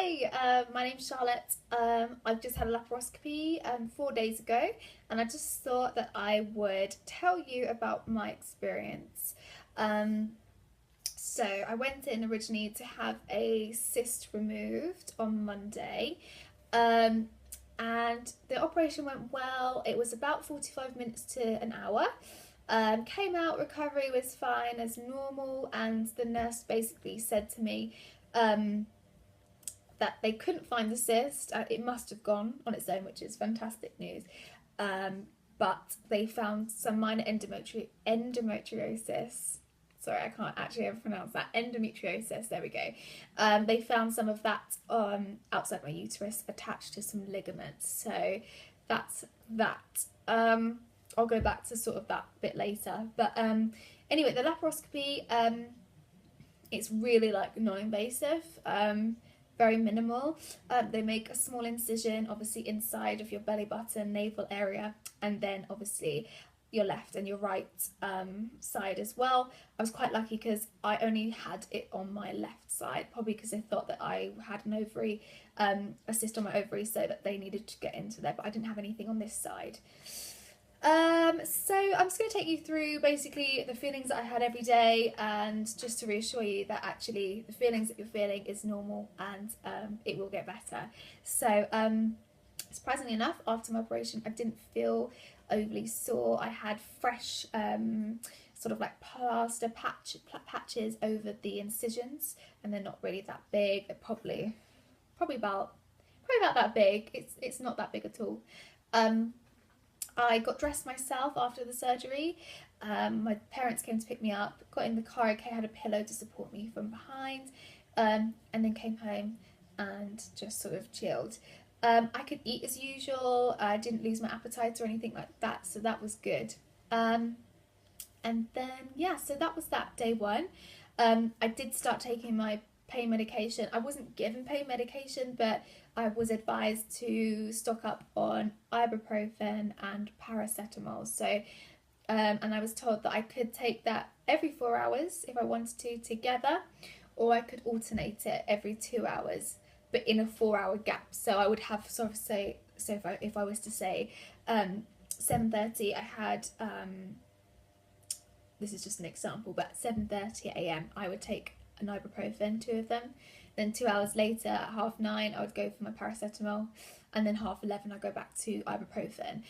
Hi, my name's Charlotte. I've just had a laparoscopy 4 days ago, and I just thought that I would tell you about my experience. Um, so, I went in originally to have a cyst removed on Monday, um, and the operation went well. It was about 45 minutes to an hour. Came out, recovery was fine as normal, and the nurse basically said to me, um, that they couldn't find the cyst. It must have gone on its own, which is fantastic news. Um, but they found some minor endometriosis. Sorry, I can't actually ever pronounce that. Endometriosis, there we go. They found some of that outside my uterus attached to some ligaments. So that's that. I'll go back to sort of that bit later. But anyway, the laparoscopy, it's really like non-invasive. Very minimal. They make a small incision, obviously inside of your belly button, navel area, and then obviously your left and your right side as well. I was quite lucky because I only had it on my left side, probably because they thought that I had an ovary, a cyst on my ovary, so that they needed to get into there, but I didn't have anything on this side. So I'm just going to take you through basically the feelings that I had every day, and just to reassure you that actually the feelings that you're feeling is normal, and it will get better. So surprisingly enough, after my operation I didn't feel overly sore. I had fresh sort of like plaster patches over the incisions, and they're not really that big. They're probably about that big. It's not that big at all. I got dressed myself after the surgery. My parents came to pick me up, got in the car, okay, had a pillow to support me from behind, and then came home and just sort of chilled. I could eat as usual. I didn't lose my appetite or anything like that, so that was good. And then, yeah, so that was that, day one. I did start taking my pain medication. I wasn't given pain medication, but I was advised to stock up on ibuprofen and paracetamol. So, and I was told that I could take that every 4 hours if I wanted to together, or I could alternate it every 2 hours, but in a 4 hour gap. So I would have sort of say, so if I was to say 7:30, I had this is just an example, but 7:30 a.m. I would take an ibuprofen, 2 of them. Then 2 hours later, at 9:30, I would go for my paracetamol, and then 11:30, I'd go back to ibuprofen.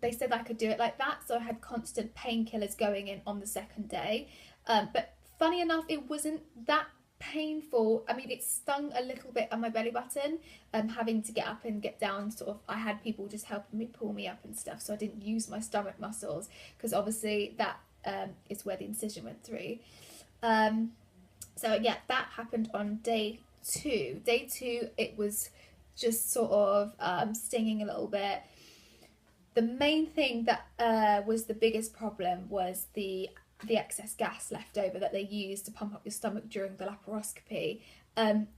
They said I could do it like that, so I had constant painkillers going in on the second day. But funny enough, it wasn't that painful. I mean, it stung a little bit on my belly button, having to get up and get down. Sort of, I had people just helping me pull me up and stuff, so I didn't use my stomach muscles because obviously that is where the incision went through. So yeah, that happened on day two. Day two, it was just sort of stinging a little bit. The main thing that was the biggest problem was the excess gas left over that they use to pump up your stomach during the laparoscopy.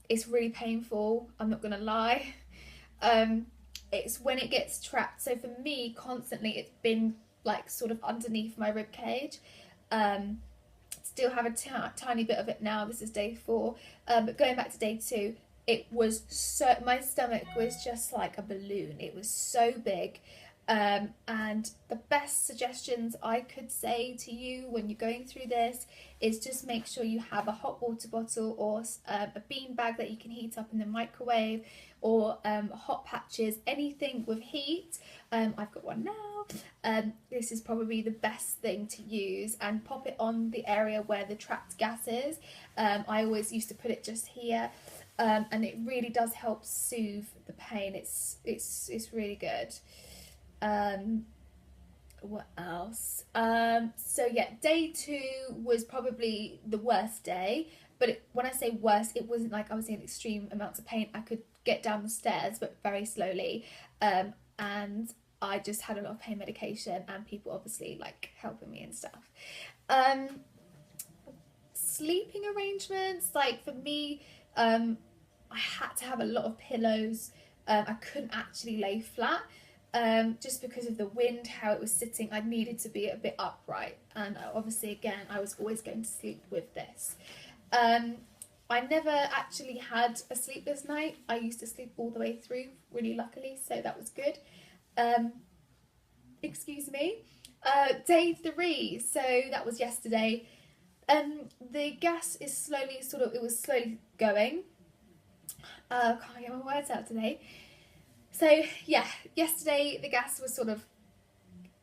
It's really painful, I'm not gonna lie. It's when it gets trapped. So for me, constantly, it's been like sort of underneath my rib cage. Still have a tiny bit of it now. This is day 4, but going back to day 2, it was so, my stomach was just like a balloon. It was so big. And the best suggestions I could say to you when you're going through this is just make sure you have a hot water bottle, or a bean bag that you can heat up in the microwave, or hot patches, anything with heat. I've got one now. This is probably the best thing to use, and pop it on the area where the trapped gas is. I always used to put it just here, and it really does help soothe the pain. It's really good. What else? So yeah, day 2 was probably the worst day, but when I say worst, it wasn't like I was in extreme amounts of pain. I could get down the stairs, but very slowly, and I just had a lot of pain medication and people obviously like helping me and stuff. Sleeping arrangements, like for me, I had to have a lot of pillows. I couldn't actually lay flat. Just because of the wind, how it was sitting, I needed to be a bit upright, and obviously again I was always going to sleep with this. I never actually had a sleepless night. I used to sleep all the way through, really luckily, so that was good. Um, excuse me. Day 3, so that was yesterday. The gas is slowly, it was slowly going. Can't get my words out today. So yeah, yesterday the gas was sort of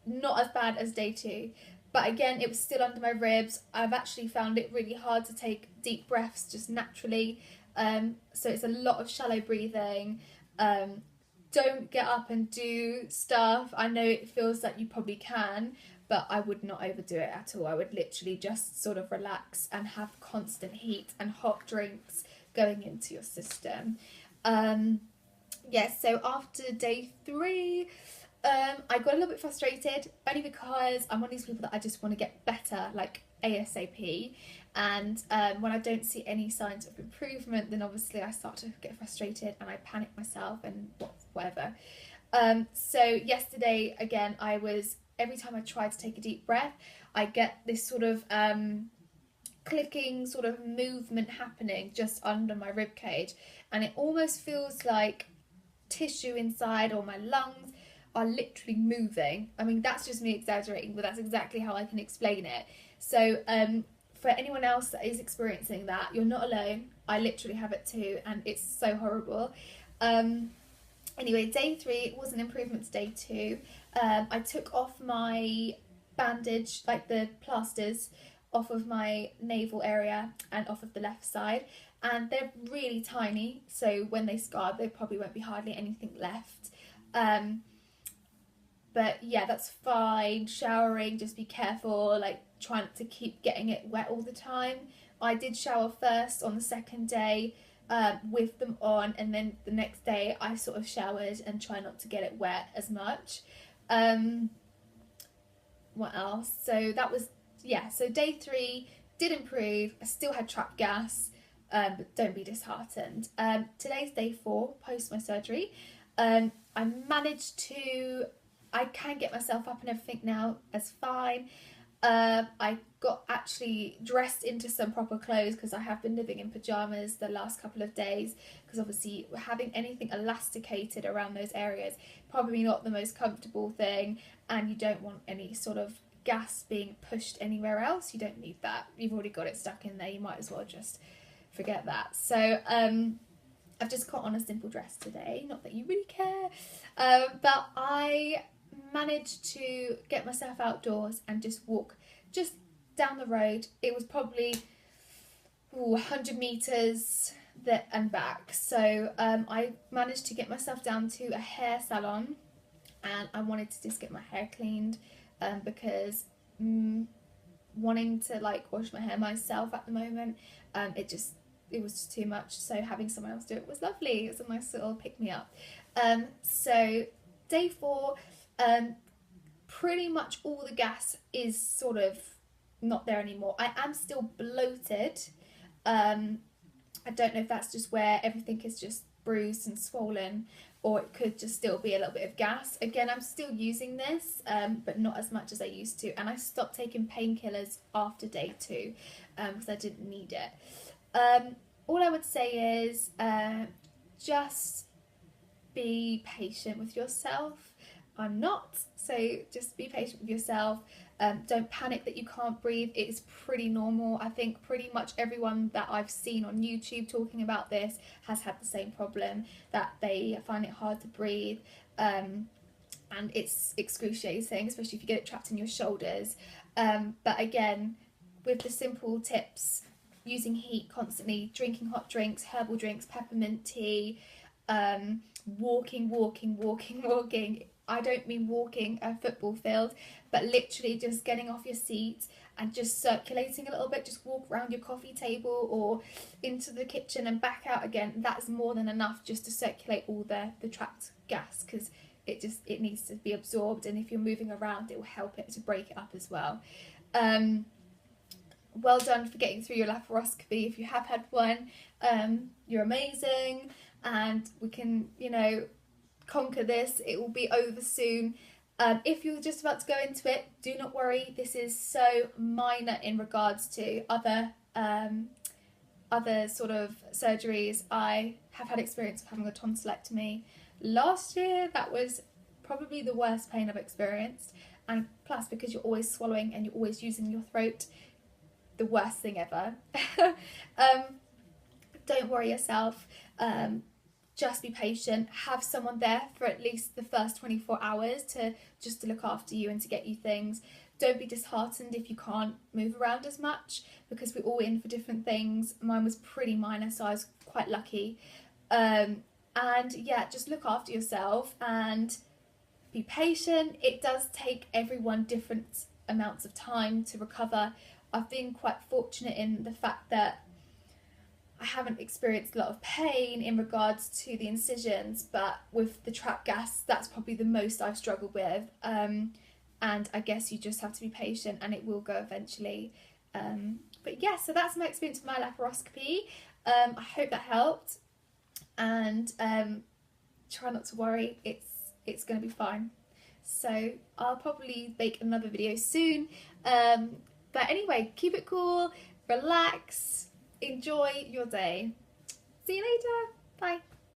not as bad as day 2, but again it was still under my ribs. I've actually found it really hard to take deep breaths just naturally, so it's a lot of shallow breathing. Don't get up and do stuff. I know it feels like you probably can, but I would not overdo it at all. I would literally just sort of relax and have constant heat and hot drinks going into your system. So after day 3, I got a little bit frustrated, only because I'm one of these people that I just want to get better, like ASAP. And when I don't see any signs of improvement, then obviously I start to get frustrated and I panic myself and whatever. So yesterday, again, every time I try to take a deep breath, I get this sort of clicking sort of movement happening just under my rib cage, and it almost feels like tissue inside or my lungs are literally moving. I mean, that's just me exaggerating, but that's exactly how I can explain it. So for anyone else that is experiencing that, you're not alone. I literally have it too, and it's so horrible. Anyway, day 3 was an improvement to day 2. I took off my bandage, like the plasters, off of my navel area and off of the left side, and they're really tiny, so when they scar there probably won't be hardly anything left. But yeah, that's fine. Showering, just be careful, like try not to keep getting it wet all the time. I did shower first on the second day with them on, and then the next day I sort of showered and try not to get it wet as much. What else? So that was, so day 3 did improve. I still had trapped gas, but don't be disheartened. Today's day 4 post my surgery. I can get myself up and everything now as fine. I got actually dressed into some proper clothes because I have been living in pyjamas the last couple of days, because obviously having anything elasticated around those areas, probably not the most comfortable thing, and you don't want any sort of gas being pushed anywhere else. You don't need that. You've already got it stuck in there. You might as well just forget that. So I've just got on a simple dress today, not that you really care, but I managed to get myself outdoors and just walk just down the road. It was probably 100 meters and back, so I managed to get myself down to a hair salon, and I wanted to just get my hair cleaned, because wanting to like wash my hair myself at the moment, it was just too much, so having someone else do it was lovely. It was a nice little pick-me-up. So day 4, pretty much all the gas is sort of not there anymore. I am still bloated. I don't know if that's just where everything is just bruised and swollen, or it could just still be a little bit of gas. Again, I'm still using this, but not as much as I used to, and I stopped taking painkillers after day 2 because I didn't need it. All I would say is just be patient with yourself. I'm not, so just be patient with yourself. Don't panic that you can't breathe. It is pretty normal. I think pretty much everyone that I've seen on YouTube talking about this has had the same problem, that they find it hard to breathe, and it's excruciating, especially if you get it trapped in your shoulders. But again, with the simple tips, using heat constantly, drinking hot drinks, herbal drinks, peppermint tea, walking. I don't mean walking a football field, but literally just getting off your seat and just circulating a little bit. Just walk around your coffee table or into the kitchen and back out again. That's more than enough just to circulate all the trapped gas, because it needs to be absorbed, and if you're moving around it will help it to break it up as well. Well done for getting through your laparoscopy. If you have had one, you're amazing, and we can, conquer this. It will be over soon. If you're just about to go into it, do not worry. This is so minor in regards to other other sort of surgeries, I have had experience of having a tonsillectomy last year. That was probably the worst pain I've experienced, and plus because you're always swallowing and you're always using your throat, the worst thing ever. Don't worry yourself, just be patient, have someone there for at least the first 24 hours to look after you and to get you things. Don't be disheartened if you can't move around as much, because we're all in for different things. Mine was pretty minor, so I was quite lucky. And yeah, just look after yourself and be patient. It does take everyone different amounts of time to recover. I've been quite fortunate in the fact that I haven't experienced a lot of pain in regards to the incisions, but with the trap gas, that's probably the most I've struggled with. And I guess you just have to be patient and it will go eventually. But yeah, so that's my experience with my laparoscopy. I hope that helped, and try not to worry, it's going to be fine. So I'll probably make another video soon. But anyway, keep it cool, relax, enjoy your day. See you later. Bye.